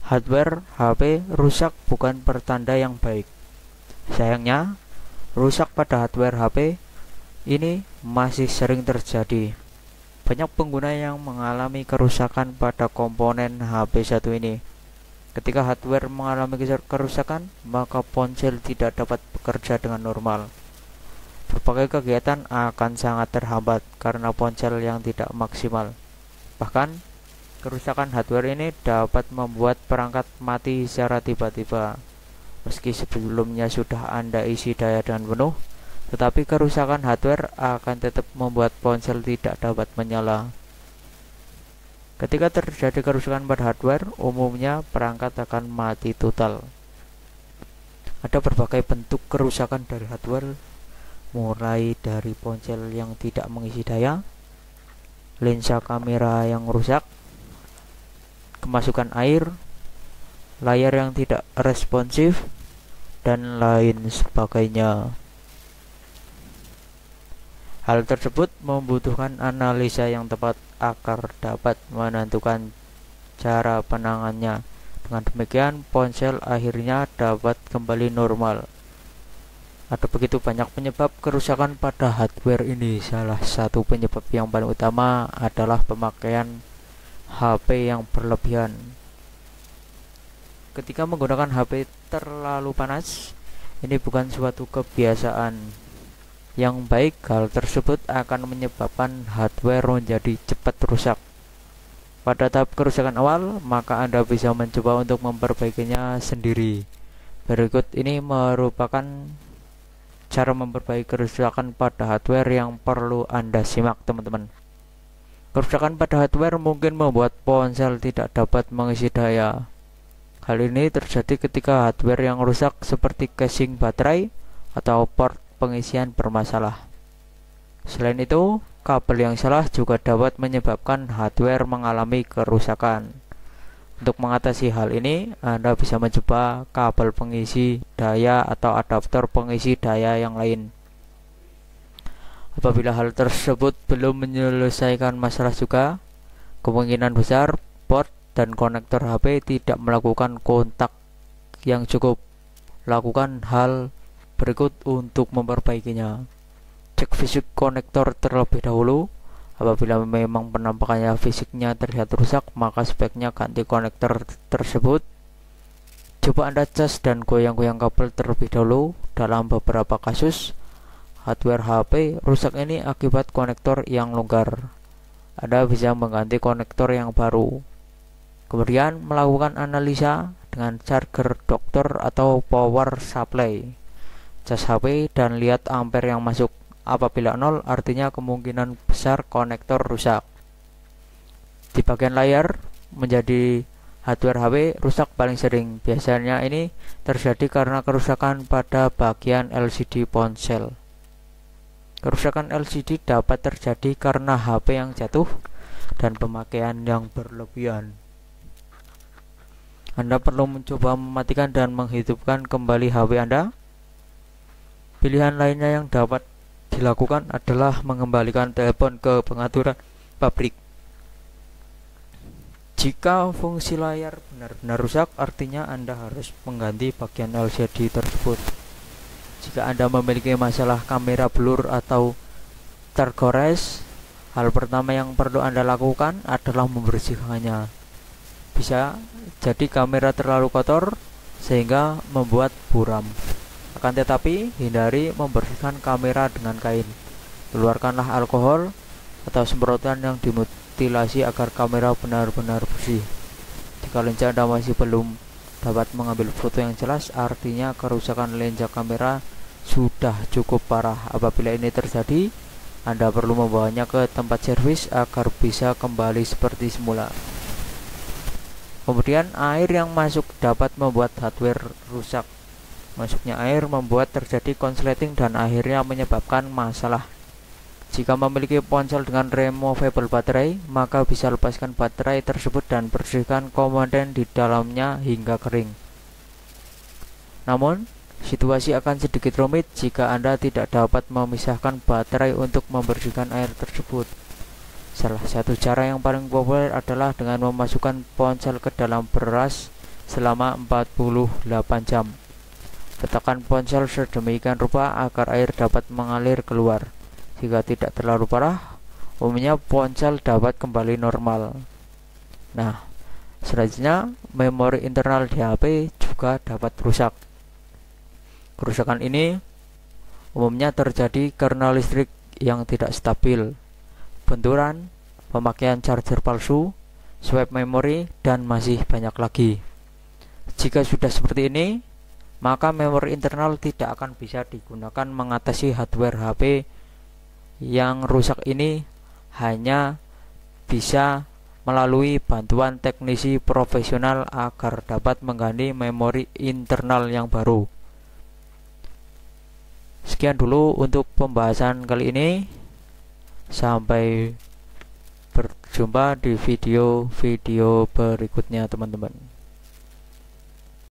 Hardware HP rusak bukan pertanda yang baik. Sayangnya, rusak pada hardware HP ini masih sering terjadi. Banyak pengguna yang mengalami kerusakan pada komponen HP satu ini. Ketika hardware mengalami kerusakan, maka ponsel tidak dapat bekerja dengan normal. Berbagai kegiatan akan sangat terhambat karena ponsel yang tidak maksimal. Bahkan, kerusakan hardware ini dapat membuat perangkat mati secara tiba-tiba. Meski sebelumnya sudah Anda isi daya dengan penuh, tetapi kerusakan hardware akan tetap membuat ponsel tidak dapat menyala. Ketika terjadi kerusakan pada hardware, umumnya perangkat akan mati total. Ada berbagai bentuk kerusakan dari hardware, mulai dari ponsel yang tidak mengisi daya, lensa kamera yang rusak, kemasukan air, layar yang tidak responsif, dan lain sebagainya. Hal tersebut membutuhkan analisa yang tepat agar dapat menentukan cara penanganannya. Dengan demikian, ponsel akhirnya dapat kembali normal. Ada begitu banyak penyebab kerusakan pada hardware ini. Salah satu penyebab yang paling utama adalah pemakaian HP yang berlebihan. Ketika menggunakan HP terlalu panas, ini bukan suatu kebiasaan yang baik. Hal tersebut akan menyebabkan hardware menjadi cepat rusak. Pada tahap kerusakan awal, maka Anda bisa mencoba untuk memperbaikinya sendiri. Berikut ini merupakan cara memperbaiki kerusakan pada hardware yang perlu Anda simak, teman-teman. Kerusakan pada hardware mungkin membuat ponsel tidak dapat mengisi daya. Hal ini terjadi ketika hardware yang rusak seperti casing baterai atau port pengisian bermasalah. Selain itu, kabel yang salah juga dapat menyebabkan hardware mengalami kerusakan. Untuk mengatasi hal ini, Anda bisa mencoba kabel pengisi daya atau adaptor pengisi daya yang lain. Apabila hal tersebut belum menyelesaikan masalah juga, kemungkinan besar port dan konektor HP tidak melakukan kontak yang cukup. Lakukan hal berikut untuk memperbaikinya. Cek fisik konektor terlebih dahulu. Apabila memang penampakannya fisiknya terlihat rusak, maka sebaiknya ganti konektor tersebut. Coba Anda cas dan goyang-goyang kabel terlebih dahulu. Dalam beberapa kasus, hardware HP rusak ini akibat konektor yang longgar. Anda bisa mengganti konektor yang baru. Kemudian melakukan analisa dengan charger dokter atau power supply. Cas HP dan lihat ampere yang masuk. Apabila 0, artinya kemungkinan besar konektor rusak. Di bagian layar menjadi hardware HP rusak paling sering. Biasanya ini terjadi karena kerusakan pada bagian LCD ponsel. Kerusakan LCD dapat terjadi karena HP yang jatuh dan pemakaian yang berlebihan. Anda perlu mencoba mematikan dan menghidupkan kembali HP Anda. Pilihan lainnya yang dapat dilakukan adalah mengembalikan telepon ke pengaturan pabrik. Jika fungsi layar benar-benar rusak, artinya Anda harus mengganti bagian LCD tersebut. Jika Anda memiliki masalah kamera blur atau tergores, hal pertama yang perlu Anda lakukan adalah membersihkannya. Bisa jadi kamera terlalu kotor sehingga membuat buram. Akan tetapi, hindari membersihkan kamera dengan kain. Keluarkanlah alkohol atau semprotan yang dimutilasi agar kamera benar-benar bersih. Jika lensa Anda masih belum dapat mengambil foto yang jelas, artinya kerusakan lensa kamera sudah cukup parah. Apabila ini terjadi, Anda perlu membawanya ke tempat servis agar bisa kembali seperti semula. Kemudian, air yang masuk dapat membuat hardware rusak. Masuknya air membuat terjadi konsleting dan akhirnya menyebabkan masalah. Jika memiliki ponsel dengan removable baterai, maka bisa lepaskan baterai tersebut dan bersihkan komponen di dalamnya hingga kering. Namun, situasi akan sedikit rumit jika Anda tidak dapat memisahkan baterai untuk membersihkan air tersebut. Salah satu cara yang paling populer adalah dengan memasukkan ponsel ke dalam beras selama 48 jam. Letakkan ponsel sedemikian rupa agar air dapat mengalir keluar. Jika tidak terlalu parah, umumnya ponsel dapat kembali normal. Nah, selanjutnya memori internal di HP juga dapat rusak. Kerusakan ini umumnya terjadi karena listrik yang tidak stabil, benturan, pemakaian charger palsu, swipe memori, dan masih banyak lagi. Jika sudah seperti ini, maka memori internal tidak akan bisa digunakan mengatasi hardware HP yang rusak ini, hanya bisa melalui bantuan teknisi profesional agar dapat mengganti memori internal yang baru. Sekian dulu untuk pembahasan kali ini. Sampai berjumpa di video-video berikutnya, teman-teman.